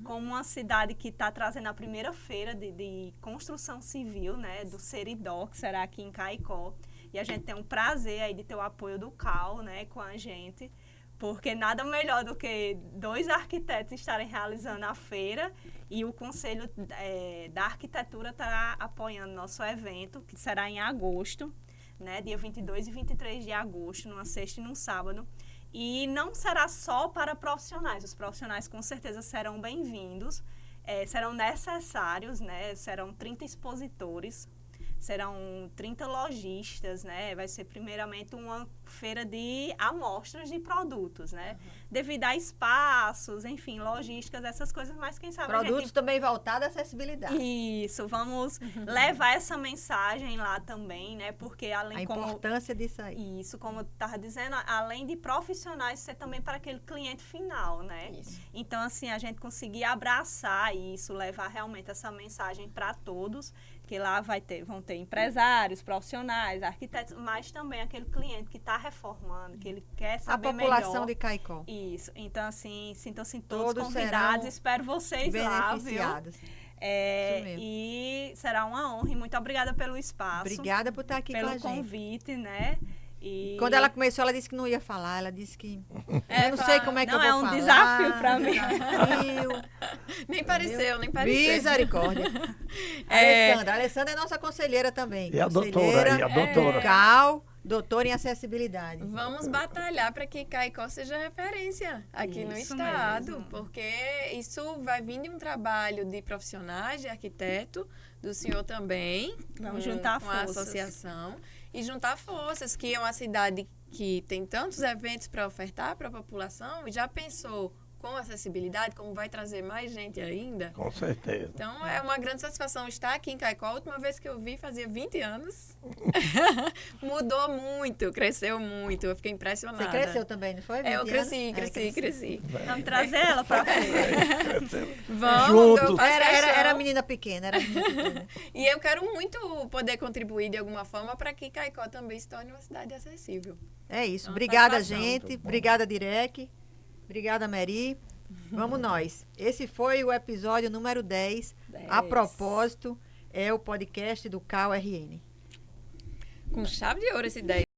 como uma cidade que está trazendo a primeira feira de construção civil, né, do Seridó, que será aqui em Caicó. E a gente tem um prazer aí de ter o apoio do CAL, né, com a gente, porque nada melhor do que 2 arquitetos estarem realizando a feira e o Conselho da Arquitetura estará apoiando nosso evento, que será em agosto, né, dia 22 e 23 de agosto, numa sexta e num sábado. E não será só para profissionais. Os profissionais com certeza serão bem-vindos, serão necessários, né? Serão 30 expositores, serão 30 lojistas, né? Vai ser primeiramente uma feira de amostras de produtos, né? Devido a espaços, enfim, logísticas, essas coisas, mas quem sabe Produtos também voltados à acessibilidade. Isso, vamos levar essa mensagem lá também, né? Porque além a importância disso aí. Isso, como eu estava dizendo, além de profissionais, ser também para aquele cliente final, né? Isso. Então, assim, a gente conseguir abraçar isso, levar realmente essa mensagem para todos, que lá vão ter empresários, profissionais, arquitetos, mas também aquele cliente que está reformando, que ele quer saber melhor. A população de Caicó. Isso. Então, assim, sintam-se todos convidados. Serão espero vocês lá, viu? Isso mesmo. E será uma honra e muito obrigada pelo espaço. Obrigada por estar aqui com a gente. Pelo convite, né? E... Quando ela começou, ela disse que não ia falar. Ela disse que... eu não sei como é que eu vou falar. Não, é um desafio para mim. Nem pareceu. Misericórdia. A Alessandra é nossa conselheira também. E a doutora, CAL, doutora em acessibilidade. Vamos batalhar para que Caicó seja referência aqui no estado, mesmo. Porque isso vai vir de um trabalho de profissionais, de arquiteto, do senhor também. Vamos juntar com a associação. E juntar forças, que é uma cidade que tem tantos eventos para ofertar para a população, e já pensou com acessibilidade, como vai trazer mais gente ainda. Com certeza. Então, é uma grande satisfação estar aqui em Caicó. A última vez que eu vi, fazia 20 anos. Mudou muito, cresceu muito. Eu fiquei impressionada. Você cresceu também, não foi? Eu cresci. Vamos trazer ela para feira. Vamos. Era menina pequena. E eu quero muito poder contribuir de alguma forma para que Caicó também se torne uma cidade acessível. É isso. Obrigada, gente. Obrigada, Direc. Obrigada, Meri. Vamos nós. Esse foi o episódio número 10. A propósito, é o podcast do KRN. Com chave de ouro esse 10.